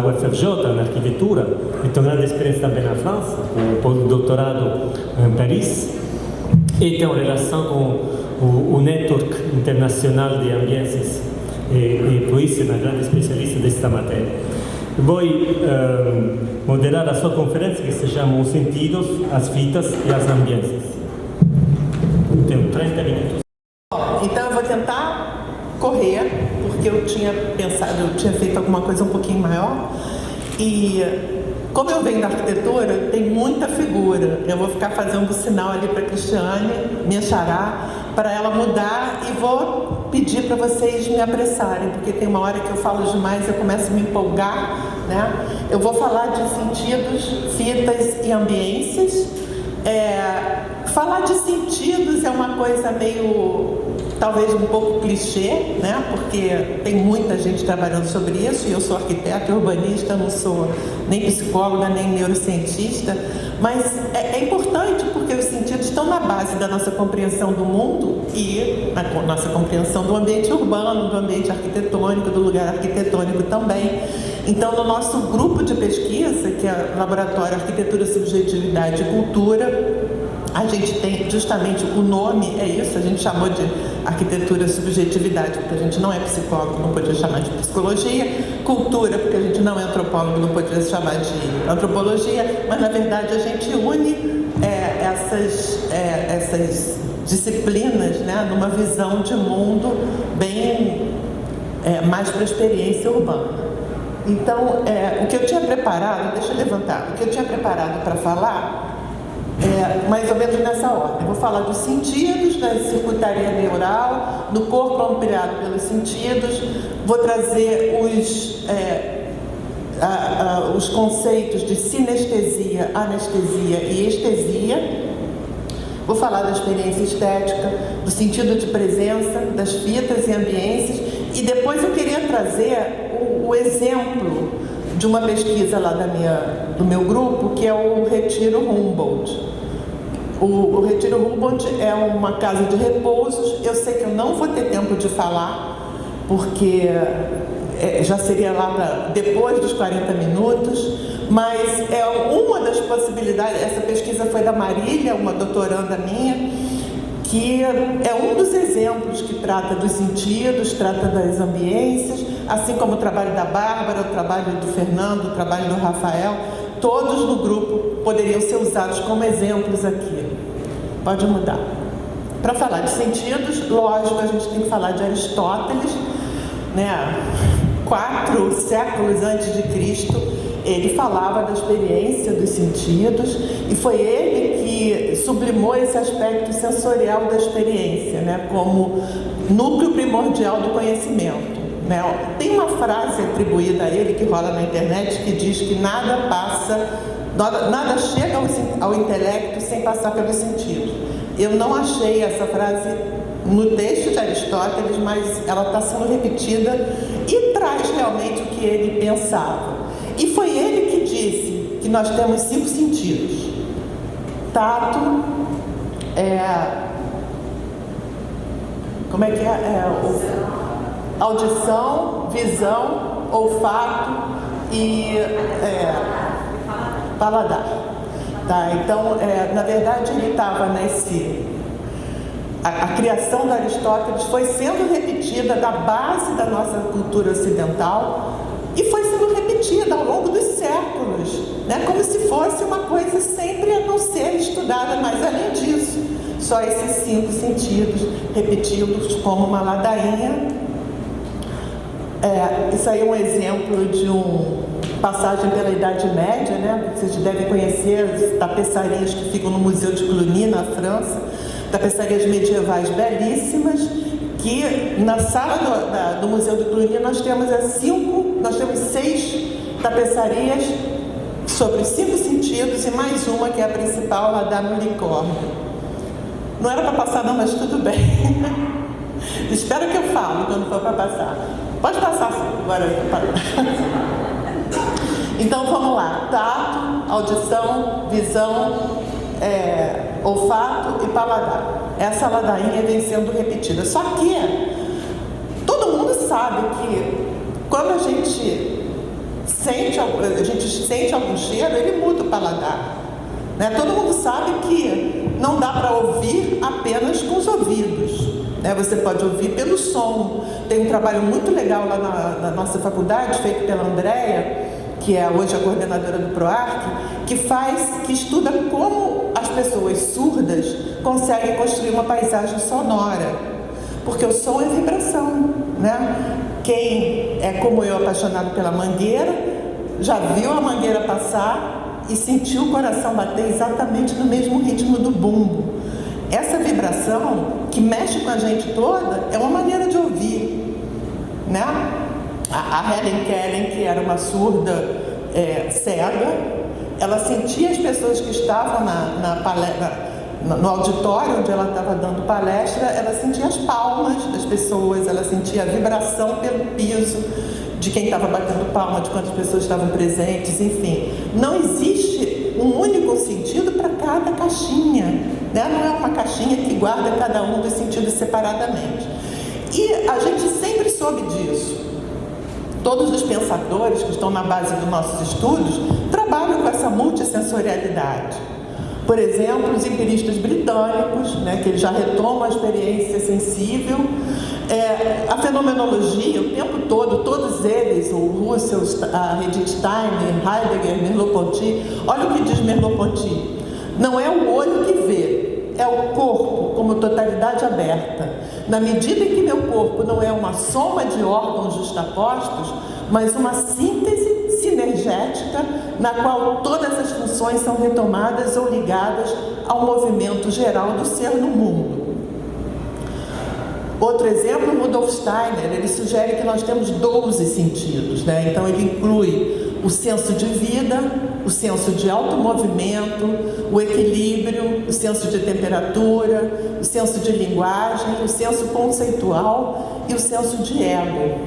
UFRJ, na arquitetura, e tenho grande experiência também na França, com o doutorado em Paris, e tenho relação com o Network Internacional de Ambientes, e por isso sou uma grande especialista desta matéria. Vou moderar a sua conferência, que se chama Os Sentidos, as Fitas e as Ambiências. Tenho 30 minutos. Então eu vou tentar correr, porque eu tinha pensado, eu tinha feito alguma coisa um pouquinho maior, e como eu venho da arquitetura, tem muita figura. Eu vou ficar fazendo sinal ali para a Cristiane, minha xará, para ela mudar, e vou pedir para vocês me apressarem, porque tem uma hora que eu falo demais e eu começo a me empolgar, né? Eu vou falar de sentidos, fitas e ambiências. Falar de sentidos é uma coisa meio, talvez um pouco clichê, né? Porque tem muita gente trabalhando sobre isso, e eu sou arquiteta e urbanista, não sou nem psicóloga, nem neurocientista, mas é importante porque os sentidos estão na base da nossa compreensão do mundo e na nossa compreensão do ambiente urbano, do ambiente arquitetônico, do lugar arquitetônico também. Então, no nosso grupo de pesquisa, que é o Laboratório Arquitetura, Subjetividade e Cultura, a gente tem justamente o nome, é isso, a gente chamou de arquitetura subjetividade, porque a gente não é psicólogo, não podia chamar de psicologia, cultura, porque a gente não é antropólogo, não podia chamar de antropologia, mas na verdade a gente une essas disciplinas, né, numa visão de mundo bem mais para a experiência urbana. Então, o que eu tinha preparado, deixa eu levantar, o que eu tinha preparado para falar mais ou menos nessa ordem. Eu vou falar dos sentidos, da circuitaria neural, do corpo ampliado pelos sentidos, vou trazer os conceitos de sinestesia, anestesia e estesia, vou falar da experiência estética, do sentido de presença, das fitas e ambiências, e depois eu queria trazer o exemplo de uma pesquisa lá do meu grupo, que é o Retiro Humboldt. O Retiro Humboldt é uma casa de repousos. Eu sei que eu não vou ter tempo de falar, porque já seria lá para depois dos 40 minutos, mas é uma das possibilidades. Essa pesquisa foi da Marília, uma doutoranda minha, que é um dos exemplos que trata dos sentidos, trata das ambiências, assim como o trabalho da Bárbara, o trabalho do Fernando, o trabalho do Rafael, todos no grupo poderiam ser usados como exemplos aqui. Pode mudar. Para falar de sentidos, lógico, a gente tem que falar de Aristóteles, né? 4 séculos antes de Cristo, ele falava da experiência dos sentidos, e foi ele que sublimou esse aspecto sensorial da experiência, né, como núcleo primordial do conhecimento, né? Tem uma frase atribuída a ele que rola na internet que diz que nada chega ao intelecto sem passar pelos sentidos. Eu não achei essa frase no texto de Aristóteles, mas ela está sendo repetida e traz realmente o que ele pensava. E foi ele que disse que nós temos 5 sentidos: tato, como é que audição, visão, olfato e paladar. Tá? Então, na verdade, ele estava a criação de Aristóteles foi sendo repetida da base da nossa cultura ocidental e foi sendo repetida ao longo dos séculos, né? Como se fosse uma coisa sempre a não ser estudada, mas além disso, só esses 5 sentidos repetidos como uma ladainha. Isso aí é um exemplo de passagem pela Idade Média, né? Vocês devem conhecer as tapeçarias que ficam no Museu de Cluny, na França, tapeçarias medievais belíssimas, que na sala do Museu de Cluny nós temos 6 tapeçarias sobre 5 sentidos e mais uma que é a principal, a da unicórnio. Não era para passar não, mas tudo bem. Espero que eu fale quando for para passar. Pode passar agora. Então vamos lá: tato, audição, visão, olfato e paladar. Essa ladainha vem sendo repetida. Só que todo mundo sabe que quando a gente sente gente sente algum cheiro, ele muda o paladar. Né? Todo mundo sabe que não dá para ouvir apenas com os ouvidos. Né? Você pode ouvir pelo som. Tem um trabalho muito legal lá na nossa faculdade, feito pela Andréia, que é hoje a coordenadora do PROARC, que estuda como as pessoas surdas conseguem construir uma paisagem sonora. Porque o som é vibração, né? Quem é como eu, apaixonado pela mangueira, já viu a mangueira passar e sentiu o coração bater exatamente no mesmo ritmo do bumbo. Essa vibração, que mexe com a gente toda, é uma maneira de ouvir, né? A Helen Keller, que era uma surda cega, ela sentia as pessoas que estavam no auditório onde ela estava dando palestra, ela sentia as palmas das pessoas, ela sentia a vibração pelo piso de quem estava batendo palma, de quantas pessoas estavam presentes, enfim. Não existe um único sentido para cada caixinha, né? Não é uma caixinha que guarda cada um dos sentidos separadamente. E a gente sempre soube disso. Todos os pensadores que estão na base dos nossos estudos trabalham com essa multissensorialidade. Por exemplo, os empiristas britânicos, né, que eles já retomam a experiência sensível, a fenomenologia, o tempo todo, todos eles, o Russell, a Edith Steiner, Heidegger, Merleau-Ponty, olha o que diz Merleau-Ponty: não é o olho que vê, é o corpo como totalidade aberta. Na medida em que meu corpo não é uma soma de órgãos justapostos, mas uma síntese sinergética na qual todas as funções são retomadas ou ligadas ao movimento geral do ser no mundo. Outro exemplo, Rudolf Steiner, ele sugere que nós temos 12 sentidos, né? Então ele inclui o senso de vida, o senso de automovimento, o equilíbrio, o senso de temperatura, o senso de linguagem, o senso conceitual e o senso de ego.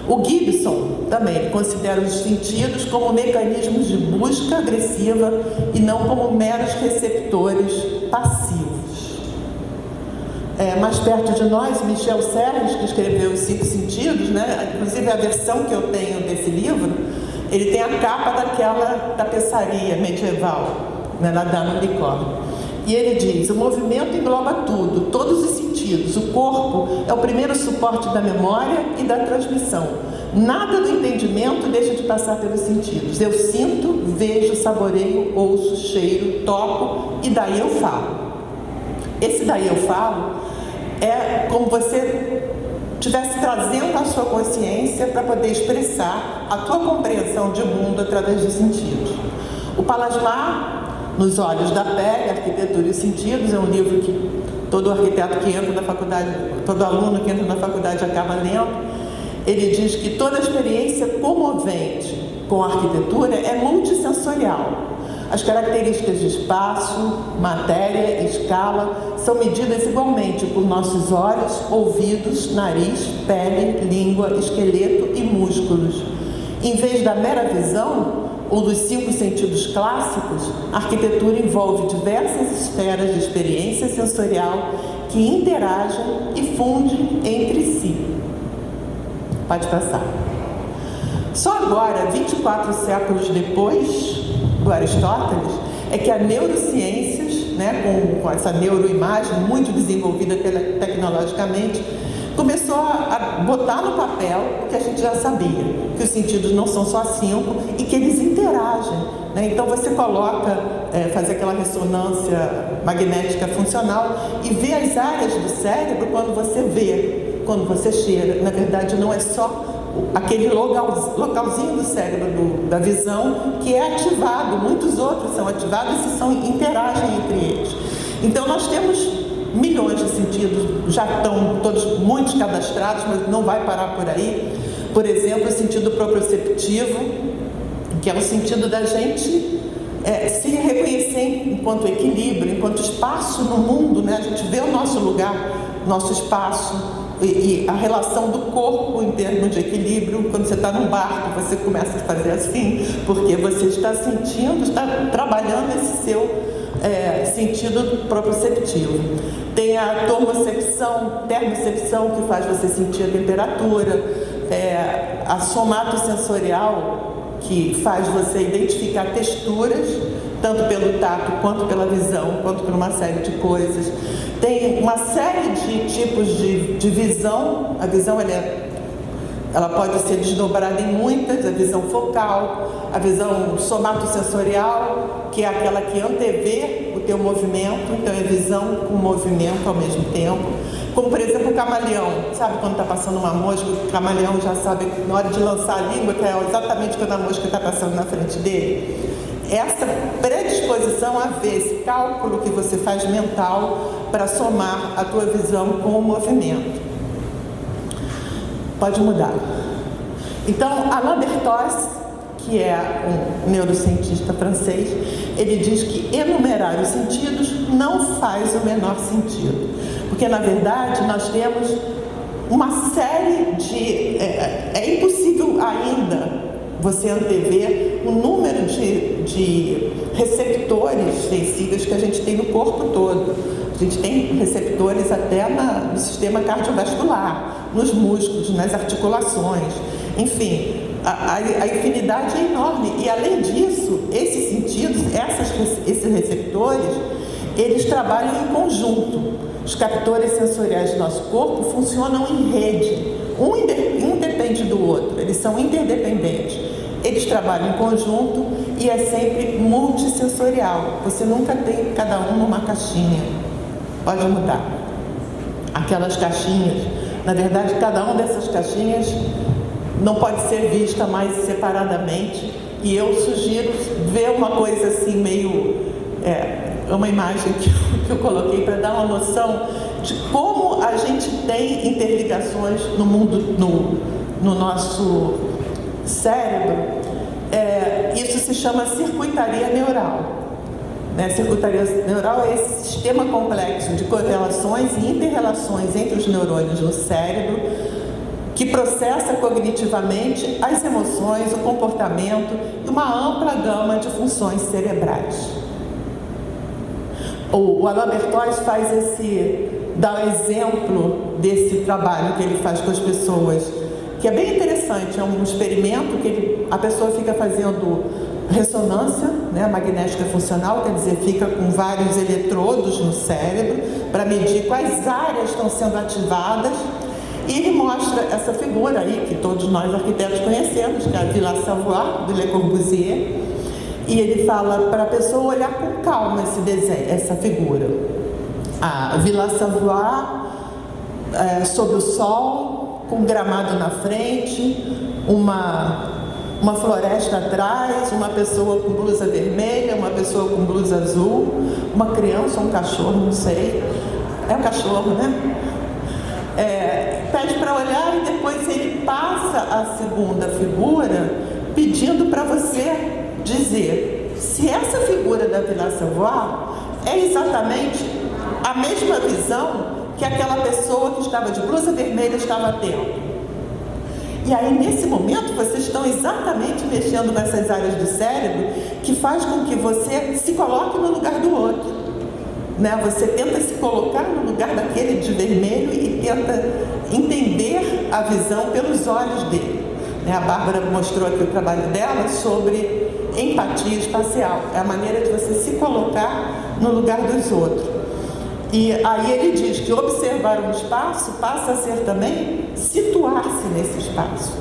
O Gibson também considera os sentidos como mecanismos de busca agressiva e não como meros receptores passivos. Mais perto de nós, Michel Serres, que escreveu Os Cinco Sentidos, né? Inclusive a versão que eu tenho desse livro, ele tem a capa daquela tapeçaria medieval, né, na Dama Unicórnio. E ele diz: o movimento engloba tudo, todos os sentidos. O corpo é o primeiro suporte da memória e da transmissão. Nada do entendimento deixa de passar pelos sentidos. Eu sinto, vejo, saboreio, ouço, cheiro, toco e daí eu falo. Esse daí eu falo é como você estivesse trazendo a sua consciência para poder expressar a tua compreensão de mundo através dos sentidos. O Palasmar, Nos Olhos da Pele, Arquitetura e os Sentidos, é um livro que todo arquiteto que entra na faculdade, todo aluno que entra na faculdade acaba lendo. Ele diz que toda experiência comovente com a arquitetura é multissensorial. As características de espaço, matéria e escala são medidas igualmente por nossos olhos, ouvidos, nariz, pele, língua, esqueleto e músculos. Em vez da mera visão, ou dos 5 sentidos clássicos, a arquitetura envolve diversas esferas de experiência sensorial que interagem e fundem entre si. Pode passar. Só agora, 24 séculos depois do Aristóteles, é que a neurociências, né, com essa neuroimagem muito desenvolvida tecnologicamente, começou a botar no papel o que a gente já sabia, que os sentidos não são só 5 e que eles interagem, né? Então você coloca, faz aquela ressonância magnética funcional e vê as áreas do cérebro quando você vê, quando você cheira. Na verdade, não é só aquele localzinho do cérebro da visão que é ativado, muitos outros são ativados e interagem entre eles. Então nós temos milhões de sentidos, já estão todos muitos cadastrados, mas não vai parar por aí. Por exemplo, o sentido proprioceptivo, que é o sentido da gente se reconhecer enquanto equilíbrio, enquanto espaço no mundo, né? A gente vê o nosso lugar, nosso espaço, e a relação do corpo em termos de equilíbrio. Quando você está num barco, você começa a fazer assim, porque você está sentindo, está trabalhando esse seu sentido proprioceptivo. Tem a termocepção, que faz você sentir a temperatura, a somatosensorial, que faz você identificar texturas, tanto pelo tato, quanto pela visão, quanto por uma série de coisas. Tem uma série de tipos de visão. A visão ela pode ser desdobrada em muitas: a visão focal, a visão somatosensorial, que é aquela que antevê o teu movimento, então é visão com movimento ao mesmo tempo. Como, por exemplo, o camaleão. Sabe quando está passando uma mosca, o camaleão já sabe, na hora de lançar a língua, que é exatamente quando a mosca está passando na frente dele? Essa predisposição a ver esse cálculo que você faz mental para somar a tua visão com o movimento. Pode mudar. Então, Alain Berthoz, que é um neurocientista francês, ele diz que enumerar os sentidos não faz o menor sentido. Porque, na verdade, nós temos uma série de... É impossível ainda você antever o número de receptores sensíveis que a gente tem no corpo todo. A gente tem receptores até no sistema cardiovascular, nos músculos, nas articulações. Enfim, a infinidade é enorme. E, além disso, esses sentidos, esses receptores, eles trabalham em conjunto. Os captores sensoriais do nosso corpo funcionam em rede. Um depende do outro, eles são interdependentes. Eles trabalham em conjunto e é sempre multissensorial. Você nunca tem cada um numa caixinha. Pode mudar. Aquelas caixinhas, na verdade, cada uma dessas caixinhas não pode ser vista mais separadamente. E eu sugiro ver uma coisa assim meio... uma imagem que eu coloquei para dar uma noção de como a gente tem interligações no mundo, no nosso cérebro. Isso se chama circuitaria neural. Circuitaria neural é esse sistema complexo de correlações e inter-relações entre os neurônios no cérebro, que processa cognitivamente as emoções, o comportamento e uma ampla gama de funções cerebrais. O Alain Berthoz dá um exemplo desse trabalho que ele faz com as pessoas, que é bem interessante. É um experimento que a pessoa fica fazendo ressonância, magnética funcional, quer dizer, fica com vários eletrodos no cérebro para medir quais áreas estão sendo ativadas. E ele mostra essa figura aí, que todos nós arquitetos conhecemos, que é a Villa Savoye, do Le Corbusier. E ele fala para a pessoa olhar com calma esse desenho, essa figura. A Villa Savoye, sob o sol, com um gramado na frente, uma floresta atrás, uma pessoa com blusa vermelha, uma pessoa com blusa azul, uma criança, um cachorro, não sei. É um cachorro, né? Pede para olhar e depois ele passa a segunda figura pedindo para você dizer se essa figura da Villa Savoye é exatamente a mesma visão que aquela pessoa que estava de blusa vermelha estava tendo. E aí, nesse momento, vocês estão exatamente mexendo nessas áreas do cérebro que faz com que você se coloque no lugar do outro. Você tenta se colocar no lugar daquele de vermelho e tenta entender a visão pelos olhos dele. A Bárbara mostrou aqui o trabalho dela sobre empatia espacial. É a maneira de você se colocar no lugar dos outros. E aí ele diz que observar um espaço passa a ser também situar-se nesse espaço,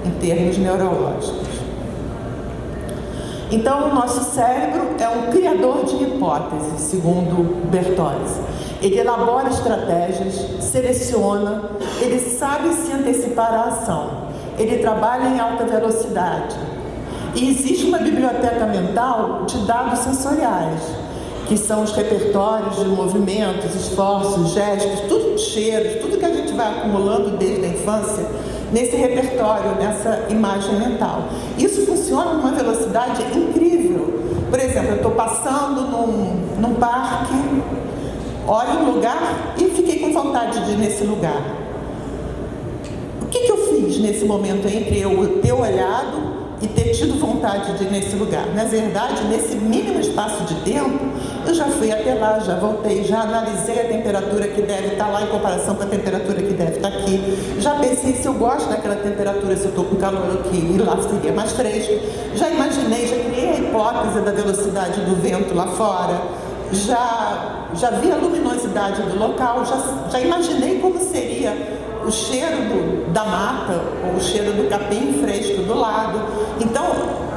em termos neurológicos. Então, o nosso cérebro é um criador de hipóteses, segundo Berthoz. Ele elabora estratégias, seleciona, ele sabe se antecipar à ação, ele trabalha em alta velocidade. E existe uma biblioteca mental de dados sensoriais, que são os repertórios de movimentos, esforços, gestos, tudo de cheiros, tudo que a gente vai acumulando desde a infância, nesse repertório, nessa imagem mental. Isso funciona numa velocidade incrível. Por exemplo, eu estou passando num parque, olho um lugar e fiquei com vontade de ir nesse lugar. O que eu fiz nesse momento entre eu ter olhado e ter tido vontade de ir nesse lugar? Na verdade, nesse mínimo espaço de tempo, Eu já fui até lá, já voltei, já analisei a temperatura que deve estar lá em comparação com a temperatura que deve estar aqui. Já pensei se eu gosto daquela temperatura, se eu estou com calor aqui, e lá seria mais fresco. Já imaginei, já criei a hipótese da velocidade do vento lá fora. Já vi a luminosidade do local, já imaginei como seria o cheiro da mata ou o cheiro do capim fresco do lado. Então,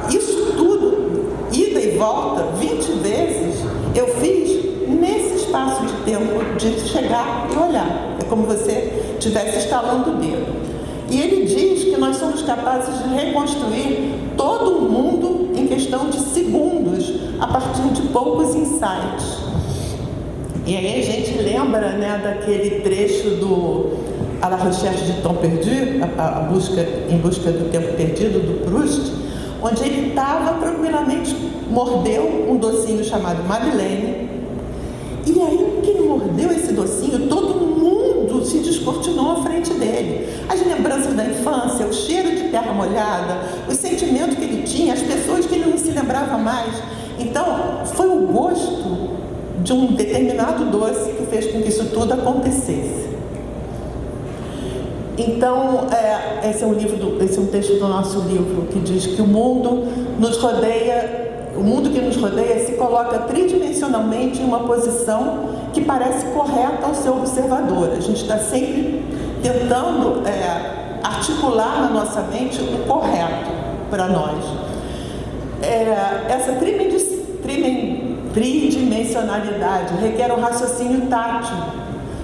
isso tudo, ida e volta, 20 vezes, eu fiz nesse espaço de tempo de chegar e olhar. É como você estivesse estalando o dedo. E ele diz que nós somos capazes de reconstruir todo o mundo em questão de segundos, a partir de poucos insights. E aí a gente lembra, né, daquele trecho do A la recherche de temps perdu, em busca do tempo perdido, do Proust, onde ele estava tranquilamente, mordeu um docinho chamado Madeleine, e aí que ele mordeu esse docinho, todo mundo se descortinou à frente dele. As lembranças da infância, o cheiro de terra molhada, o sentimento que ele tinha, as pessoas que ele não se lembrava mais. Então, foi o gosto de um determinado doce que fez com que isso tudo acontecesse. Então, esse é um texto do nosso livro que diz que o mundo que nos rodeia se coloca tridimensionalmente em uma posição que parece correta ao seu observador. A gente está sempre tentando articular na nossa mente o correto para nós. Essa tridimensionalidade requer um raciocínio tátil,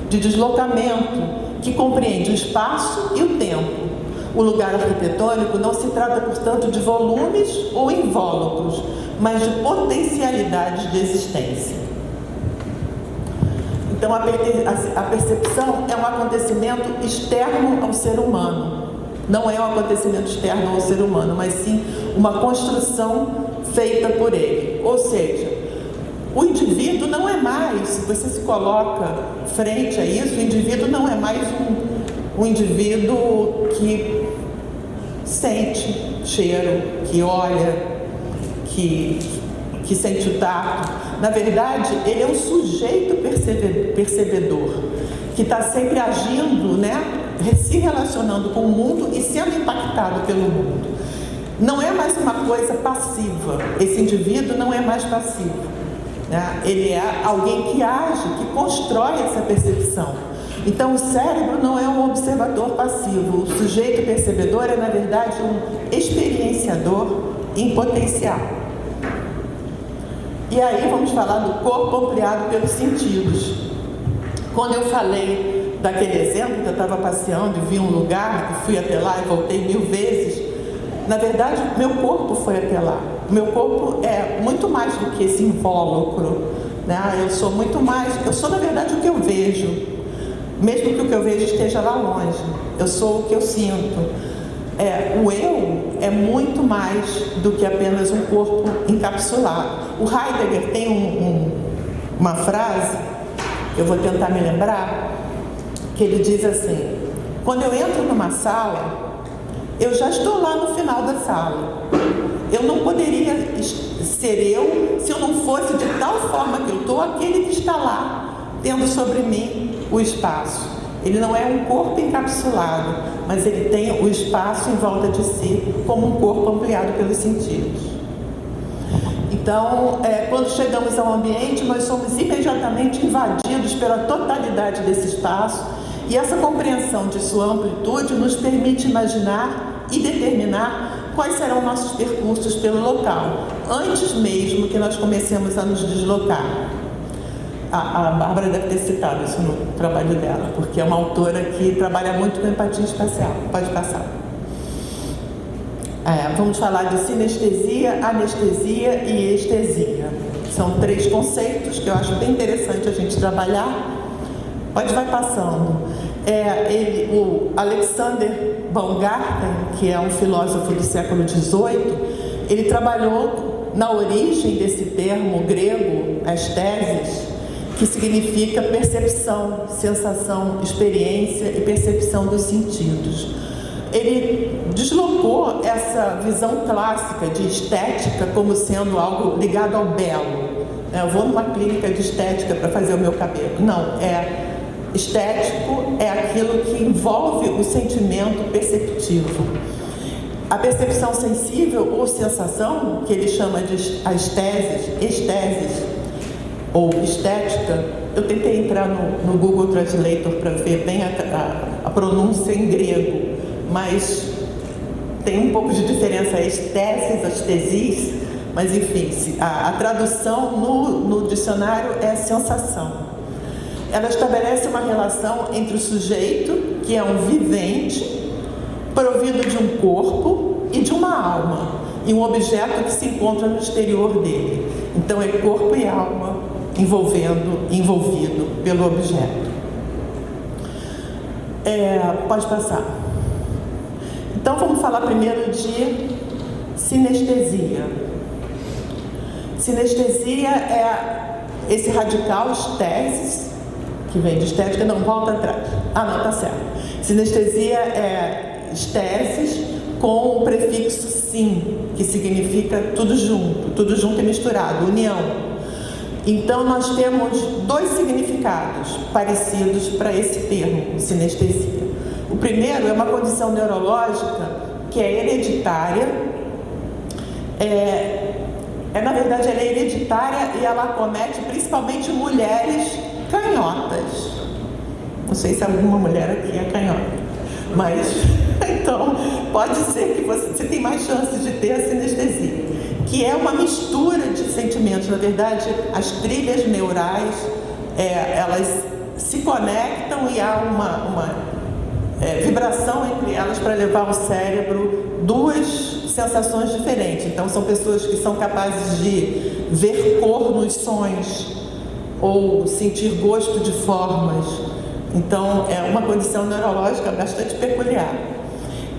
de deslocamento, que compreende o espaço e o tempo. O lugar arquitetônico não se trata, portanto, de volumes ou invólucros, mas de potencialidades de existência. Então, a percepção é um acontecimento externo ao ser humano. Não é um acontecimento externo ao ser humano, mas sim uma construção feita por ele. Ou seja, o indivíduo não é mais, se você se coloca frente a isso, o indivíduo não é mais um indivíduo que sente cheiro, que olha, que sente o tato. Na verdade, ele é um sujeito percebedor, que está sempre agindo, né, se relacionando com o mundo e sendo impactado pelo mundo. Não é mais uma coisa passiva, esse indivíduo não é mais passivo. Ele é alguém que age, que constrói essa percepção. Então, o cérebro não é um observador passivo. O sujeito percebedor é, na verdade, um experienciador em potencial. E aí, vamos falar do corpo ampliado pelos sentidos. Quando eu falei daquele exemplo, que eu estava passeando e vi um lugar, que fui até lá e voltei 1000 vezes, na verdade, meu corpo foi até lá. Meu corpo é muito mais do que esse invólucro, né? Eu sou muito mais, eu sou na verdade o que eu vejo, mesmo que o que eu vejo esteja lá longe. Eu sou o que eu sinto. O eu é muito mais do que apenas um corpo encapsulado. O Heidegger tem uma frase, que eu vou tentar me lembrar, que ele diz assim: quando eu entro numa sala, eu já estou lá no final da sala. Eu não poderia ser eu se eu não fosse de tal forma que eu estou aquele que está lá, tendo sobre mim o espaço. Ele não é um corpo encapsulado, mas ele tem o espaço em volta de si como um corpo ampliado pelos sentidos. Então, quando chegamos ao ambiente, nós somos imediatamente invadidos pela totalidade desse espaço, e essa compreensão de sua amplitude nos permite imaginar e determinar quais serão nossos percursos pelo local, antes mesmo que nós comecemos a nos deslocar. A Bárbara deve ter citado isso no trabalho dela, porque é uma autora que trabalha muito com empatia espacial. Pode passar. Vamos falar de sinestesia, anestesia e estesia. São 3 conceitos que eu acho bem interessante a gente trabalhar. Vai passando. O Alexander Baumgarten, que é um filósofo do século XVIII, ele trabalhou na origem desse termo grego, estesis, que significa percepção, sensação, experiência e percepção dos sentidos. Ele deslocou essa visão clássica de estética como sendo algo ligado ao belo, Eu vou numa clínica de estética para fazer o meu cabelo. Não, estético é aquilo que envolve o sentimento perceptivo. A percepção sensível ou sensação, que ele chama de esteses ou estética, eu tentei entrar no Google Translator para ver bem a pronúncia em grego, mas tem um pouco de diferença, esteses, estesis, mas enfim, a tradução no dicionário é sensação. Ela estabelece uma relação entre o sujeito, que é um vivente, provido de um corpo e de uma alma, e um objeto que se encontra no exterior dele. Então é corpo e alma envolvido pelo objeto. Pode passar. Então vamos falar primeiro de sinestesia. Sinestesia é esse radical esteses, que vem de estética, não, volta atrás. Não, tá certo. Sinestesia é esteses com o prefixo sim, que significa tudo junto e misturado, união. Então nós temos dois significados parecidos para esse termo, sinestesia. O primeiro é uma condição neurológica que é hereditária, na verdade ela é hereditária e ela acomete principalmente mulheres canhotas. Não sei se alguma mulher aqui é canhota, mas então pode ser que você tem mais chances de ter a sinestesia, que é uma mistura de sentimentos. Na verdade, as trilhas neurais, elas se conectam e há uma vibração entre elas para levar ao cérebro duas sensações diferentes. Então são pessoas que são capazes de ver cor nos sons ou sentir gosto de formas. Então é uma condição neurológica bastante peculiar.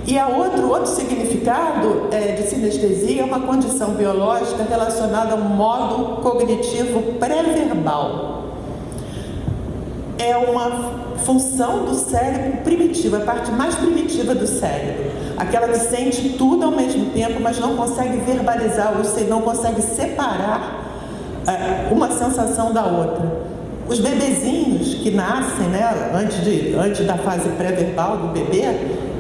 E outro significado de sinestesia é uma condição biológica relacionada a um modo cognitivo pré-verbal. É uma função do cérebro primitivo, a parte mais primitiva do cérebro, aquela que sente tudo ao mesmo tempo, mas não consegue verbalizar, ou seja, não consegue separar uma sensação da outra. Os bebezinhos que nascem, antes da fase pré-verbal do bebê,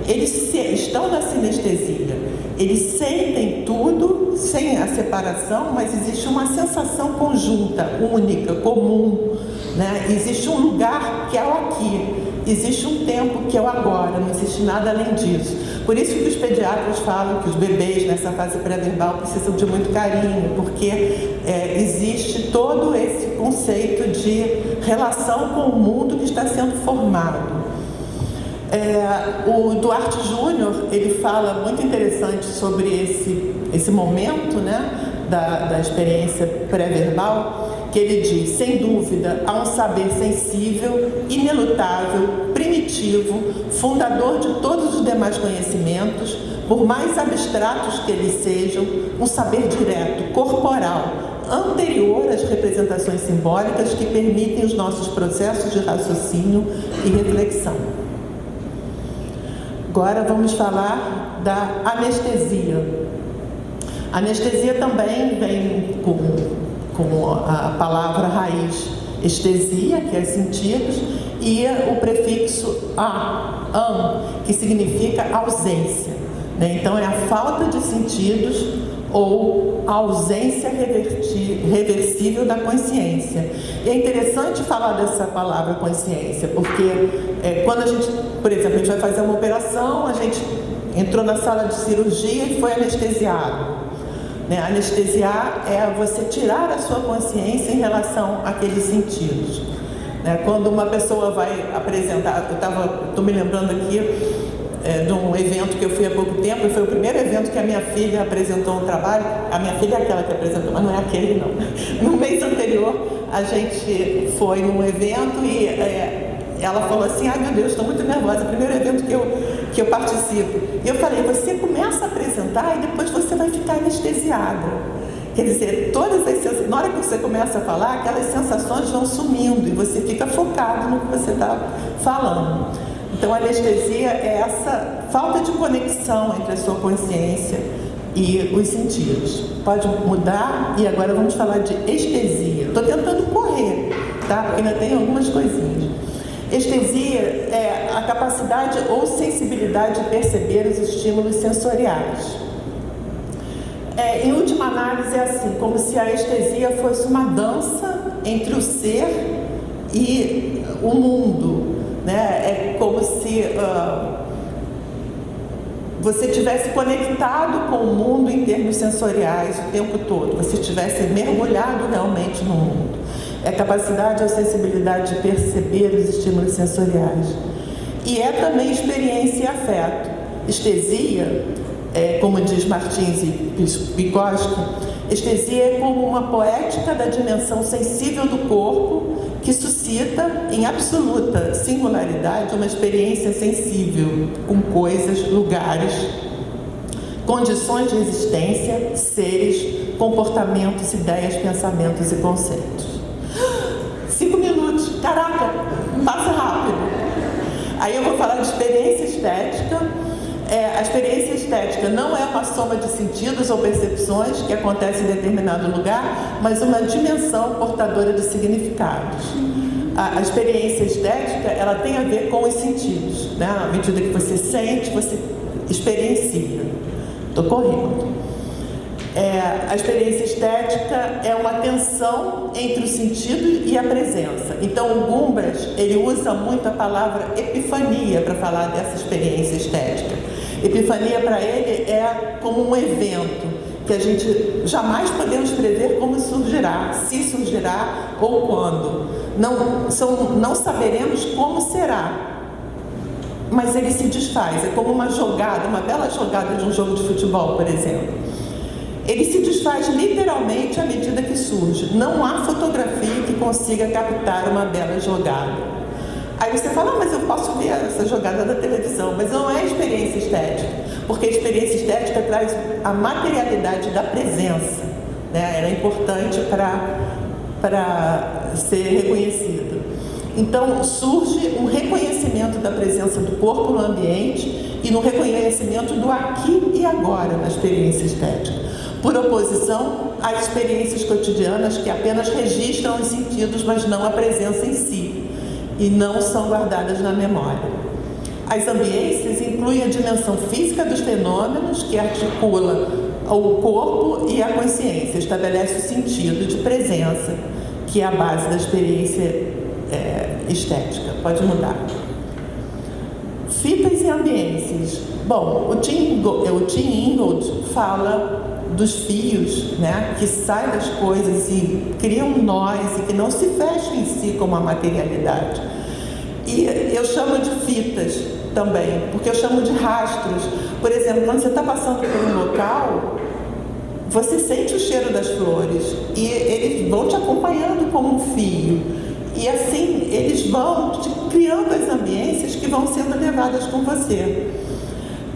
eles estão na sinestesia, eles sentem tudo sem a separação, mas existe uma sensação conjunta, única, comum, né? Existe um lugar que é o aqui, existe um tempo que é o agora, não existe nada além disso. Por isso que os pediatras falam que os bebês nessa fase pré-verbal precisam de muito carinho, porque existe todo esse conceito de relação com o mundo que está sendo formado. O Duarte Júnior, ele fala muito interessante sobre esse momento, né, da experiência pré-verbal, que ele diz: sem dúvida, há um saber sensível, inelutável, primitivo, fundador de todos os demais conhecimentos, por mais abstratos que eles sejam, um saber direto, corporal, anterior às representações simbólicas que permitem os nossos processos de raciocínio e reflexão. Agora vamos falar da anestesia. A anestesia também vem com a palavra raiz estesia, que é sentidos, e o prefixo an, que significa ausência, né? Então é a falta de sentidos ou a ausência reversível da consciência. E é interessante falar dessa palavra consciência, porque quando a gente, por exemplo, a gente vai fazer uma operação, a gente entrou na sala de cirurgia e foi anestesiado. Anestesiar é você tirar a sua consciência em relação àqueles sentidos. Quando uma pessoa vai apresentar, estou me lembrando aqui de um evento que eu fui há pouco tempo, e foi o primeiro evento que a minha filha apresentou um trabalho. A minha filha é aquela que apresentou, mas não é aquele não. No mês anterior, a gente foi num evento e ela falou assim: ai meu Deus, estou muito nervosa, é o primeiro evento que eu participo. E eu falei: você começa a apresentar e depois você vai ficar anestesiada. Quer dizer, na hora que você começa a falar, aquelas sensações vão sumindo e você fica focado no que você está falando. Então a anestesia é essa falta de conexão entre a sua consciência e os sentidos. Pode mudar, e agora vamos falar de estesia. Estou tentando correr, tá? Porque ainda tem algumas coisinhas. Estesia é a capacidade ou sensibilidade de perceber os estímulos sensoriais. Em última análise, é assim, como se a estesia fosse uma dança entre o ser e o mundo, né? É como se você estivesse conectado com o mundo em termos sensoriais o tempo todo, você estivesse mergulhado realmente no mundo. É a capacidade ou sensibilidade de perceber os estímulos sensoriais. E é também experiência e afeto. Estesia, como diz Martins e Vygotsky, estesia é como uma poética da dimensão sensível do corpo que suscita, em absoluta singularidade, uma experiência sensível com coisas, lugares, condições de existência, seres, comportamentos, ideias, pensamentos e conceitos. 5 minutos, caraca, passa rápido. Aí eu vou falar de experiência estética. A experiência estética não é uma soma de sentidos ou percepções que acontece em determinado lugar, mas uma dimensão portadora de significados. A experiência estética, ela tem a ver com os sentidos, né? À medida que você sente, você experiencia. Estou correndo. A experiência estética é uma tensão entre o sentido e a presença. Então, o Gumbras, ele usa muito a palavra epifania para falar dessa experiência estética. Epifania para ele é como um evento que a gente jamais podemos prever como surgirá, se surgirá ou quando. Não saberemos como será, mas ele se desfaz. É como uma jogada, uma bela jogada de um jogo de futebol, por exemplo. Ele se desfaz literalmente à medida que surge. Não há fotografia que consiga captar uma bela jogada. Aí você fala, mas eu posso ver essa jogada na televisão, mas não é experiência estética, porque a experiência estética traz a materialidade da presença, né? Ela é importante para ser reconhecida. Então, surge um reconhecimento da presença do corpo no ambiente e no reconhecimento do aqui e agora na experiência estética, por oposição às experiências cotidianas que apenas registram os sentidos, mas não a presença em si, e não são guardadas na memória. As ambiências incluem a dimensão física dos fenômenos que articula o corpo e a consciência, estabelece o sentido de presença, que é a base da experiência estética. Pode mudar. Fitas e ambiências. Bom, o Tim Ingold fala dos fios, né, que saem das coisas e criam nós e que não se fecham em si como a materialidade. E eu chamo de fitas também, porque eu chamo de rastros. Por exemplo, quando você está passando por um local, você sente o cheiro das flores e eles vão te acompanhando como um fio. E assim, eles vão criando as ambiências que vão sendo levadas com você.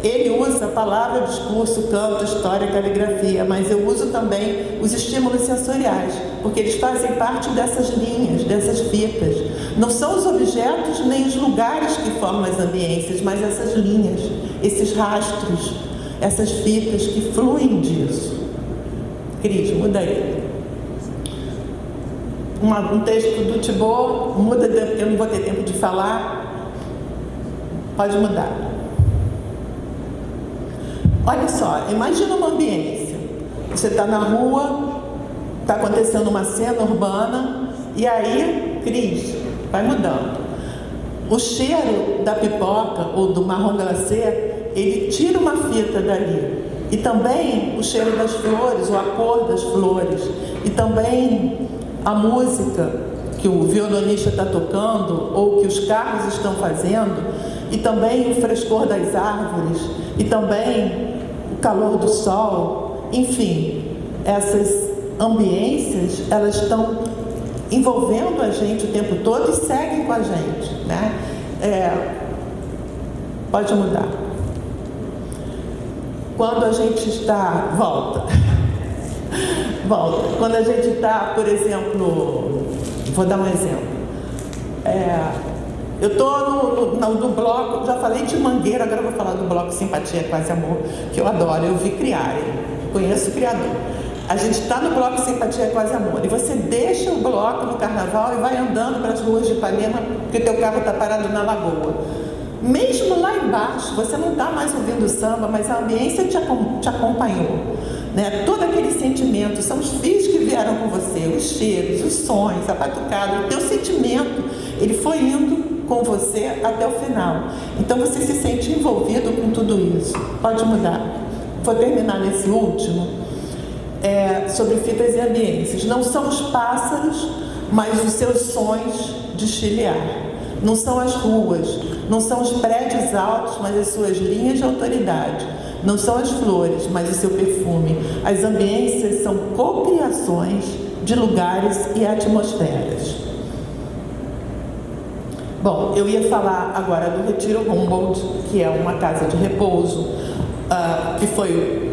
Ele usa a palavra, discurso, canto, história, caligrafia, mas eu uso também os estímulos sensoriais, porque eles fazem parte dessas linhas, dessas fitas. Não são os objetos nem os lugares que formam as ambiências, mas essas linhas, esses rastros, essas fitas que fluem disso. Cris, muda aí. Um texto do Thibaut, muda, eu não vou ter tempo de falar. Pode mudar. Olha só, imagina uma ambiência. Você está na rua, está acontecendo uma cena urbana, e aí, Cris, vai mudando. O cheiro da pipoca ou do marrom glacê, ele tira uma fita dali. E também o cheiro das flores, ou a cor das flores. E também a música que o violonista está tocando, ou que os carros estão fazendo. E também o frescor das árvores. E também o calor do sol. Enfim, essas ambiências, elas estão envolvendo a gente o tempo todo e seguem com a gente, né? Pode mudar. Quando a gente está... Volta. Quando a gente está, por exemplo... Vou dar um exemplo. Eu estou no bloco... Já falei de Mangueira, agora eu vou falar do bloco Simpatia Quase Amor, que eu adoro. Eu vi criar ele. conheço o criador. A gente está no bloco Simpatia Quase Amor e você deixa o bloco no carnaval e vai andando para as ruas de Ipanema porque teu carro está parado na lagoa. Mesmo lá embaixo, você não está mais ouvindo samba, mas a ambiência te acompanhou. Né? Todo aquele sentimento, são os fios que vieram com você, os cheiros, os sons, a batucada, o teu sentimento, ele foi indo com você até o final. Então você se sente envolvido com tudo isso. Pode mudar. Vou terminar nesse último. Sobre fitas e ambiências. Não são os pássaros, mas os seus sons de chilear. Não são as ruas, não são os prédios altos, mas as suas linhas de autoridade. Não são as flores, mas o seu perfume. As ambiências são cocriações de lugares e atmosferas. Bom, eu ia falar agora do Retiro Humboldt, que é uma casa de repouso, que foi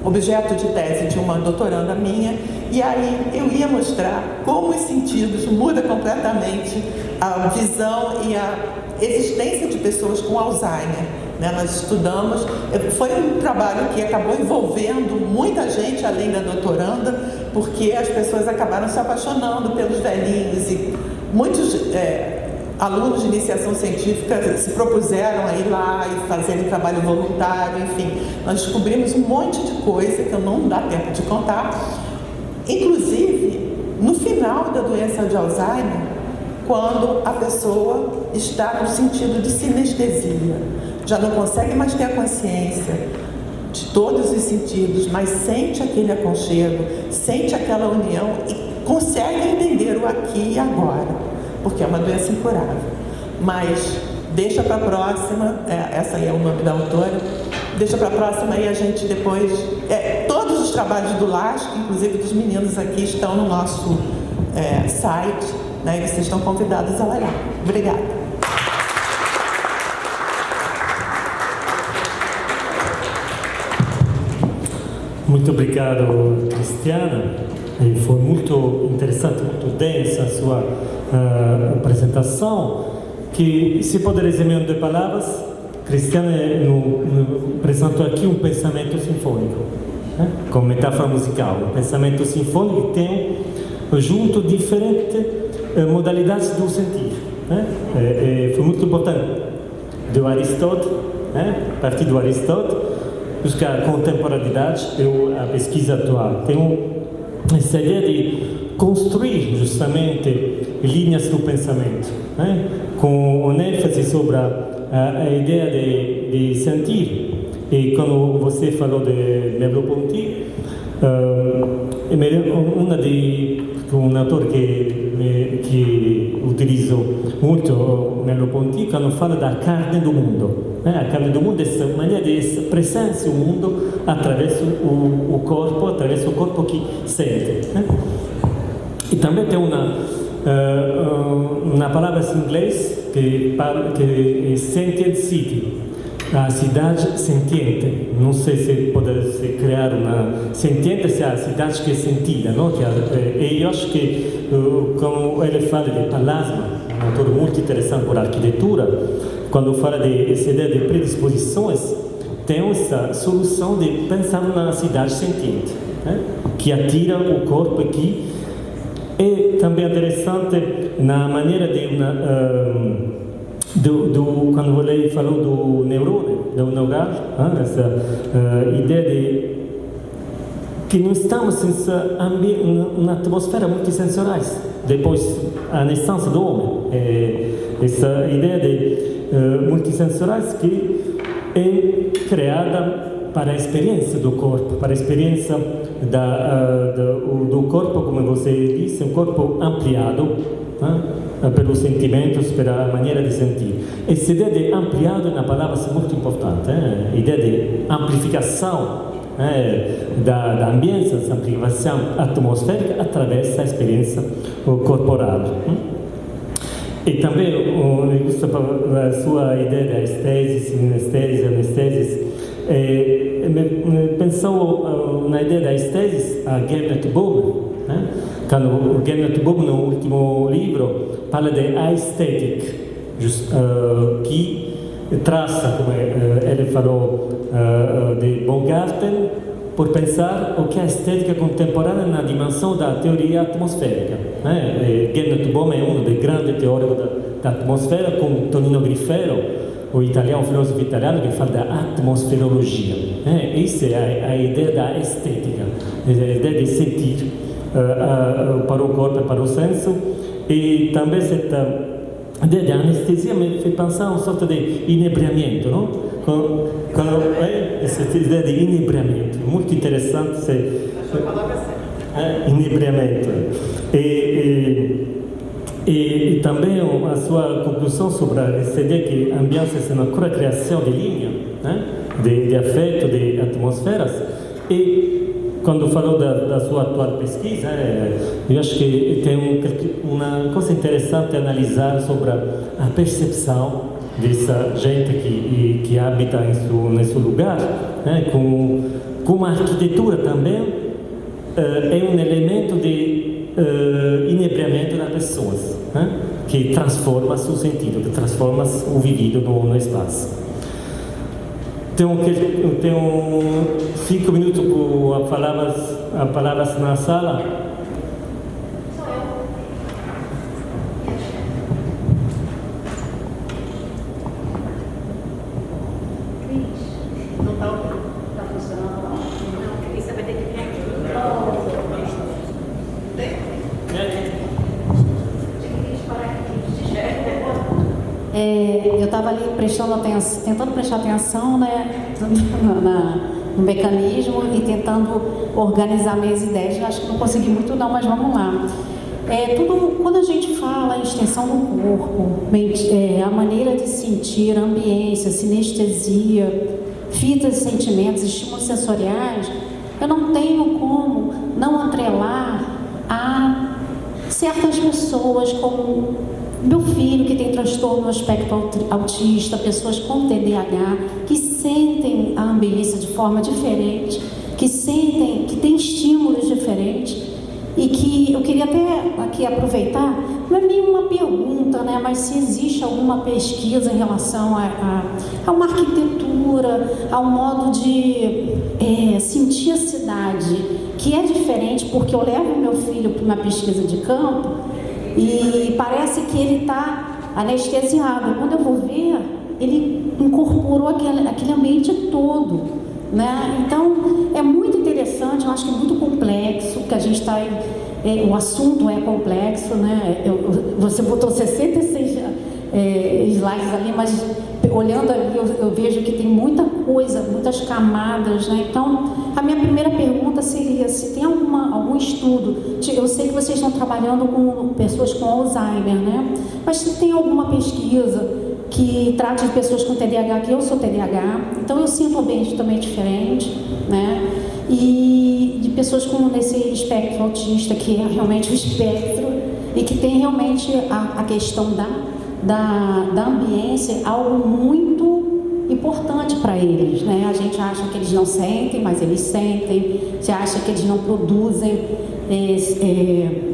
objeto de tese de uma doutoranda minha, e aí eu ia mostrar como os sentidos mudam completamente a visão e a existência de pessoas com Alzheimer. Né? Nós estudamos, foi um trabalho que acabou envolvendo muita gente além da doutoranda, porque as pessoas acabaram se apaixonando pelos velhinhos e muitos alunos de iniciação científica se propuseram a ir lá e fazerem trabalho voluntário, enfim. Nós descobrimos um monte de coisa que eu não dá tempo de contar. Inclusive, no final da doença de Alzheimer, quando a pessoa está no sentido de sinestesia, já não consegue mais ter a consciência de todos os sentidos, mas sente aquele aconchego, sente aquela união e consegue entender o aqui e agora. Porque é uma doença incurável. Mas deixa para a próxima, essa aí é o nome da autora, deixa para a próxima e a gente depois... todos os trabalhos do LASC, inclusive dos meninos aqui, estão no nosso site, né, e vocês estão convidados a olhar. Obrigada. Muito obrigado, Cristiana. Foi muito interessante, muito densa a sua apresentação, que se pode resumir em 2 palavras, Cristiana apresentou aqui um pensamento sinfônico, né? Com metáfora musical, um pensamento sinfônico que tem junto diferentes modalidades do sentir, né? Foi muito importante, do Aristóteles, né? A partir do Aristóteles, buscar a contemporaneidade e a pesquisa atual. Tem essa ideia de construir justamente linhas do pensamento, né? Com ênfase sobre a ideia de sentir. E quando você falou de Merleau-Ponty, um autor que utilizo muito Merleau-Ponty, quando fala da carne do mundo. A carne do mundo é essa maneira de expressar o mundo através do corpo, através do corpo que sente. Né? E também tem uma palavra em inglês que é sentient city, a cidade sentiente. Não sei se pode se criar uma sentiente, se é a cidade que é sentida, não? E eu acho que, como ele fala de Palasma, um autor muito interessante por arquitetura, quando fala dessa ideia de predisposições, tem essa solução de pensar numa cidade sentiente, né? Que atira o corpo aqui. E também interessante na maneira de quando ele falou do neurônio, do neural, essa ideia de que não estamos numa atmosfera multissensoriais depois a nascença do homem. Essa ideia de multissensoriais que é criada para a experiência do corpo, para a experiência do corpo, como você disse, um corpo ampliado, pelos sentimentos, pela maneira de sentir. Essa ideia de ampliado na palavra é muito importante, a ideia de amplificação da ambiência, amplificação atmosférica através da experiência corporal. E também, eu gosto da sua ideia da estésia, sinestesia, anestesia. Pensou na ideia da estésia, a Gernot Böhme, né? Quando o Gernot Böhme, no último livro, fala de aesthetic, que traça, como ele falou, de Baumgarten, por pensar o que é a estética contemporânea na dimensão da teoria atmosférica. Gernot Böhm é um dos grandes teóricos da atmosfera, com Tonino Grifero, o filósofo italiano, que fala da atmosferologia. Isso é a ideia da estética, a ideia de sentir para o corpo e para o senso. E também essa ideia de anestesia me fez pensar uma sorta de inebriamento, não? Essa ideia de inebriamento, muito interessante. Inebriamento. E também a sua conclusão sobre essa ideia que a ambiência é uma criação de linha, de afeto, de atmosferas. E quando falou da sua atual pesquisa, eu acho que tem uma coisa interessante a analisar sobre a percepção dessa gente que habita nesse lugar, como a arquitetura também é um elemento de inebriamento das pessoas, que transforma o sentido, que transforma o vivido no espaço. Tenho 5 minutos para palavras na sala. Eu estava ali tentando prestar atenção, no mecanismo e tentando organizar minhas ideias. Acho que não consegui muito não, mas vamos lá. Quando a gente fala em extensão do corpo, a maneira de sentir, a ambiência, sinestesia, fitas de sentimentos, estímulos sensoriais, eu não tenho como não atrelar a certas pessoas, como meu filho que tem transtorno no espectro autista, pessoas com TDAH, que sentem a ambiência de forma diferente, que têm estímulos diferentes, e que eu queria até aqui aproveitar, não é meio uma pergunta, mas se existe alguma pesquisa em relação a uma arquitetura, a um modo de sentir a cidade, que é diferente, porque eu levo meu filho para uma pesquisa de campo, e parece que ele está anestesiado. Quando eu vou ver, ele incorporou aquele ambiente todo, Então, é muito interessante, eu acho que é muito complexo, que a gente está... o assunto é complexo, Você botou 66 slides ali, mas olhando ali eu vejo que tem muita coisa, muitas camadas, Então, a minha primeira pergunta seria se tem algum estudo. Eu sei que vocês estão trabalhando com pessoas com Alzheimer, Mas se tem alguma pesquisa que trate de pessoas com TDAH, que eu sou TDAH, então eu sinto um ambiente também diferente, E de pessoas com esse espectro autista, que é realmente o espectro, e que tem realmente a questão da ambiência, algo muito importante para eles, A gente acha que eles não sentem, mas eles sentem. Você acha que eles não produzem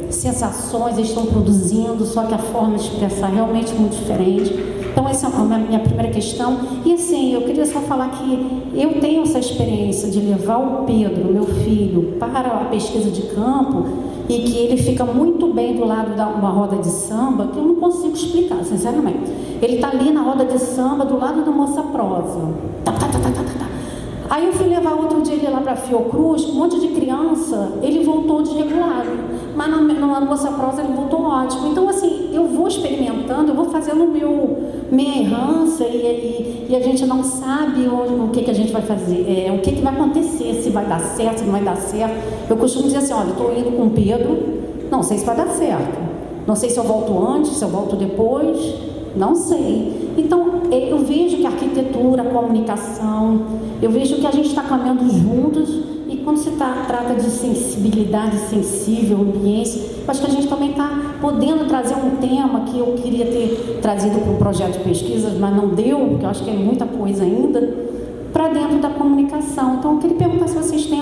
sensações, eles estão produzindo, só que a forma de expressar é realmente muito diferente. Então, essa é a minha primeira questão. E assim, eu queria só falar que eu tenho essa experiência de levar o Pedro, meu filho, para a pesquisa de campo, e que ele fica muito bem do lado de uma roda de samba, que eu não consigo explicar, sinceramente. Ele está ali na roda de samba, do lado da moça prosa. Aí eu fui levar outro dia ele lá para a Fiocruz, um monte de criança, ele voltou desregulado. Mas na moça prosa ele voltou ótimo. Então, assim, eu vou experimentando, eu vou fazendo minha errança, e a gente não sabe o que a gente vai fazer, o que vai acontecer, se vai dar certo, se não vai dar certo. Eu costumo dizer assim, olha, estou indo com o Pedro, não sei se vai dar certo, não sei se eu volto antes, se eu volto depois, não sei. Então, eu vejo que a arquitetura, a comunicação, eu vejo que a gente está caminhando juntos, e quando se trata de sensibilidade sensível, ambiência, eu acho que a gente também está podendo trazer um tema que eu queria ter trazido para um projeto de pesquisa, mas não deu, porque eu acho que é muita coisa ainda, para dentro da comunicação. Então, eu queria perguntar se vocês têm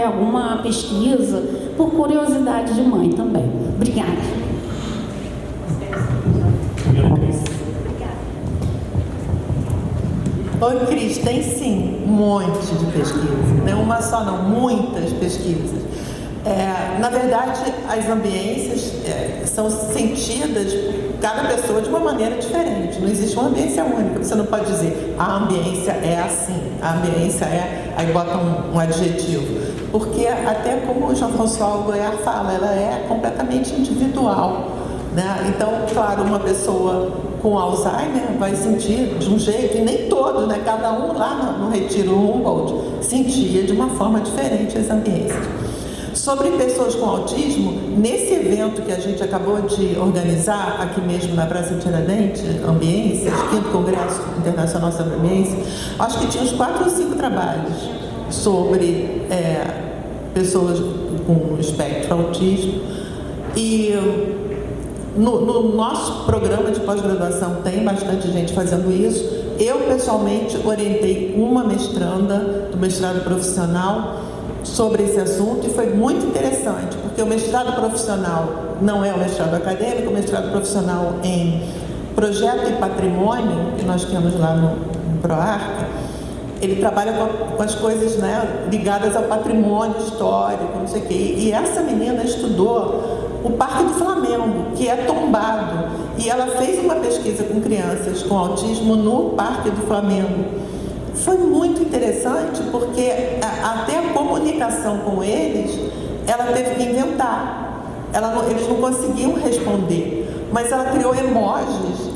alguma pesquisa, por curiosidade de mãe também. Obrigada. Oi, Cris, tem sim um monte de pesquisa, não uma só não, muitas pesquisas. Na verdade, as ambiências são sentidas por cada pessoa de uma maneira diferente, não existe uma ambiência única, você não pode dizer a ambiência é assim, a ambiência é, aí bota um adjetivo, porque até como o Jean-François Goyard fala, ela é completamente individual, né? Então, claro, uma pessoa com Alzheimer vai sentir de um jeito, e nem todos, né? Cada um lá no Retiro Humboldt sentia de uma forma diferente as ambiências. Sobre pessoas com autismo, nesse evento que a gente acabou de organizar aqui mesmo na Praça Tiradentes, Ambiências, 5º Congresso Internacional sobre Ambiência, acho que tinha uns 4 ou 5 trabalhos sobre pessoas com espectro autismo. E no nosso programa de pós-graduação tem bastante gente fazendo isso. Eu, pessoalmente, orientei uma mestranda do mestrado profissional sobre esse assunto e foi muito interessante, porque o mestrado profissional não é o mestrado acadêmico, o mestrado profissional em projeto e patrimônio, que nós temos lá no PROARC, ele trabalha com as coisas, né, ligadas ao patrimônio histórico, não sei o quê. E essa menina estudou o Parque do Flamengo, que é tombado, e ela fez uma pesquisa com crianças com autismo no Parque do Flamengo. Foi muito interessante, porque até a comunicação com eles, ela teve que inventar. Eles não conseguiam responder, mas ela criou emojis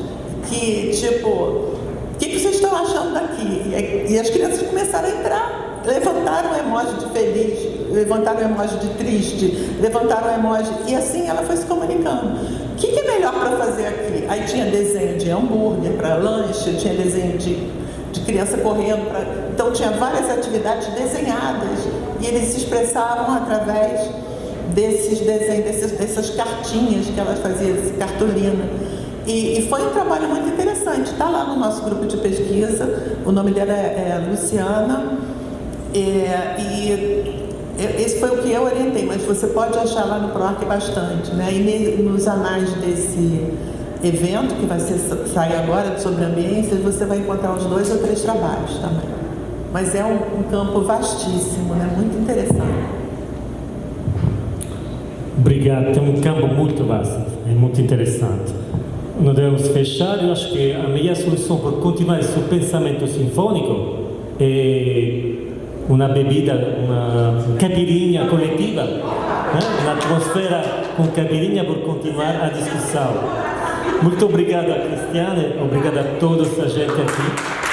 que, tipo, o que vocês estão achando daqui? E as crianças começaram a entrar, levantaram o emoji de feliz, levantaram o emoji de triste, levantaram o emoji, e assim ela foi se comunicando. O que é melhor para fazer aqui? Aí tinha desenho de hambúrguer para lanche, tinha desenho de criança correndo, então tinha várias atividades desenhadas, e eles se expressavam através desses desenhos, dessas cartinhas que elas faziam, dessa cartolina. E foi um trabalho muito interessante, está lá no nosso grupo de pesquisa, o nome dela é Luciana, e esse foi o que eu orientei, mas você pode achar lá no PROARC bastante, né? E nos anais desse evento, que vai sair agora, sobre ambiências, você vai encontrar uns 2 ou 3 trabalhos também. Mas é um campo vastíssimo, né? Muito interessante. Obrigado, é um campo muito vasto, é muito interessante. Não devemos fechar, eu acho que a melhor solução para continuar esse pensamento sinfônico é uma bebida, uma caipirinha coletiva, né? Uma atmosfera com caipirinha por continuar a discussão. Muito obrigado a Cristiane, obrigado a toda essa gente aqui.